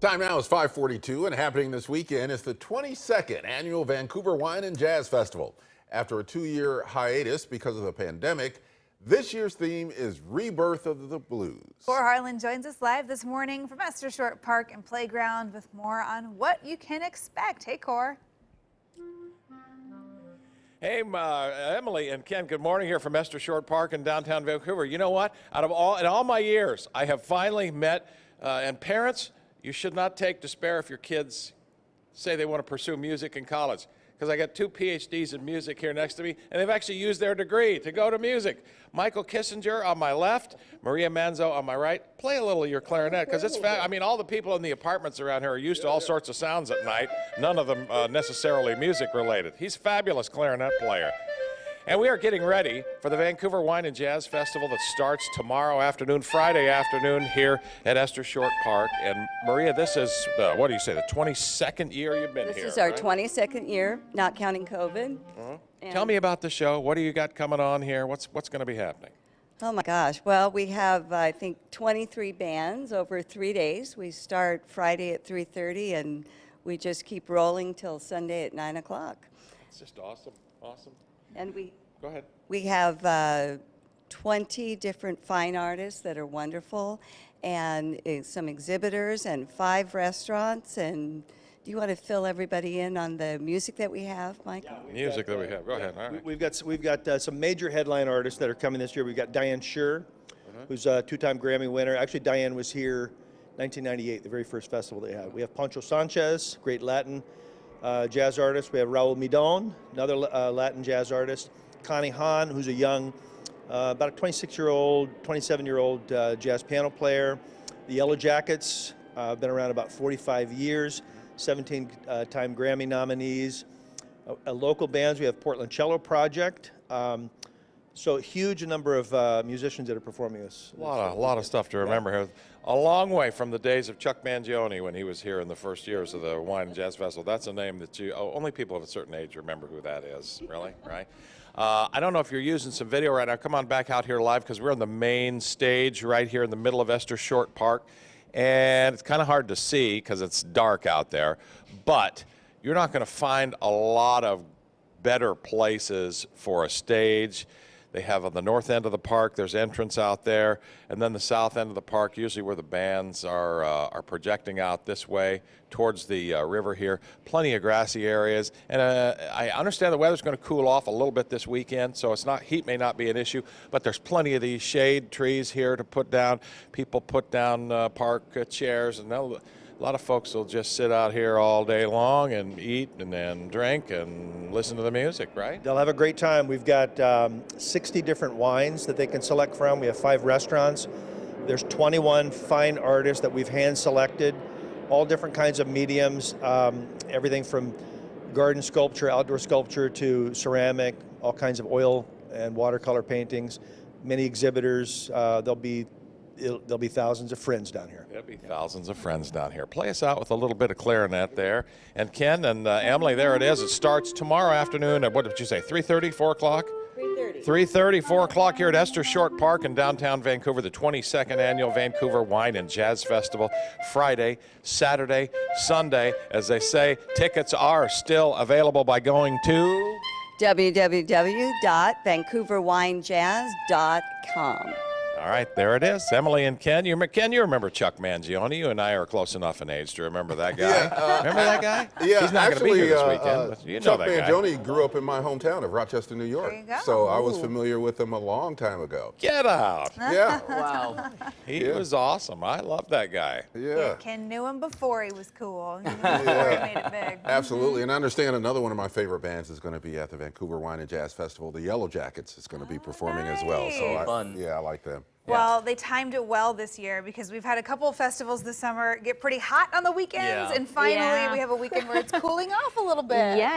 Time now is 5:42, and happening this weekend is the 22nd annual Vancouver Wine and Jazz Festival. After a 2-year hiatus because of the pandemic, this year's theme is Rebirth of the Blues. Cor Harlan joins us live this morning from Esther Short Park and Playground with more on what you can expect. Hey, Cor. Hey, Emily and Ken, good morning here from Esther Short Park in downtown Vancouver. You know what? In all my years, I have finally met, and parents, you should not take despair if your kids say they want to pursue music in college. Because I got 2 PhDs in music here next to me, and they've actually used their degree to go to music. Michael Kissinger on my left, Maria Manzo on my right. Play a little of your clarinet, because it's I mean, all the people in the apartments around here are used to all sorts of sounds at night, none of them necessarily music related. He's a fabulous clarinet player. And we are getting ready for the Vancouver Wine and Jazz Festival that starts tomorrow afternoon, Friday afternoon here at Esther Short Park. And Maria, this is, what do you say, the 22nd year you've been here? This is our 22nd year, not counting COVID. Tell me about the show. What do you got coming on here? What's going to be happening? Oh my gosh. Well, we have, I think, 23 bands over 3 days. We start Friday at 3:30 and we just keep rolling till Sunday at 9 o'clock. It's just awesome, awesome. And Go ahead. We have 20 different fine artists that are wonderful, and some exhibitors and 5 restaurants. And do you want to fill everybody in on the music that we have, Michael? Yeah, music that we have. Go ahead. All right. We've got some major headline artists that are coming this year. We've got Diane Scher, who's a 2-time Grammy winner. Actually, Diane was here 1998, the very first festival they had. We have Pancho Sanchez, great Latin jazz artist. We have Raul Midon, another Latin jazz artist. Connie Hahn, who's a young, about a 26-year-old, 27-year-old jazz piano player. The Yellow Jackets, been around about 45 years, 17-time Grammy nominees. Local bands, we have Portland Cello Project. So a huge number of musicians that are performing this. A lot of stuff to remember here. A long way from the days of Chuck Mangione when he was here in the first years of the Wine and Jazz Festival. That's a name that only people of a certain age remember who that is, really, right? I don't know if you're using some video right now. Come on back out here live, because we're on the main stage right here in the middle of Esther Short Park. And it's kind of hard to see because it's dark out there. But you're not going to find a lot of better places for a stage. They have on the north end of the park, there's entrance out there, and then the south end of the park, usually where the bands are projecting out this way towards the river here. Plenty of grassy areas, and I understand the weather's going to cool off a little bit this weekend, so heat may not be an issue, but there's plenty of these shade trees here to put down. People put down park chairs, and a lot of folks will just sit out here all day long and eat and then drink and listen to the music, right? They'll have a great time. We've got 60 different wines that they can select from. We have 5 restaurants. There's 21 fine artists that we've hand selected, all different kinds of mediums, everything from garden sculpture, outdoor sculpture, to ceramic, all kinds of oil and watercolor paintings, many exhibitors. There'll be thousands of friends down here. There'll be thousands of friends down here. Play us out with a little bit of clarinet there. And Ken and Emily, there it is. It starts tomorrow afternoon at, what did you say, 3:30, 4 o'clock? 3:30. 3:30, 4 o'clock here at Esther Short Park in downtown Vancouver, the 22nd annual Vancouver Wine and Jazz Festival. Friday, Saturday, Sunday. As they say, tickets are still available by going to www.vancouverwinejazz.com. All right, there it is. Emily and Ken. Ken, you remember Chuck Mangione. You and I are close enough in age to remember that guy. Yeah, remember that guy? Yeah, he's not going to be here this weekend. But you know Chuck that guy. Mangione grew up in my hometown of Rochester, New York. There you go. So I was familiar with him a long time ago. Get out. Yeah. Wow. He was awesome. I love that guy. Yeah. Ken knew him before he was cool. He knew him before he made it big. Absolutely. And I understand another one of my favorite bands is going to be at the Vancouver Wine and Jazz Festival. The Yellow Jackets is going to be performing as well. So Fun. I like them. Well, they timed it well this year because we've had a couple of festivals this summer get pretty hot on the weekends, Yeah. and finally we have a weekend where it's cooling off a little bit. Yes.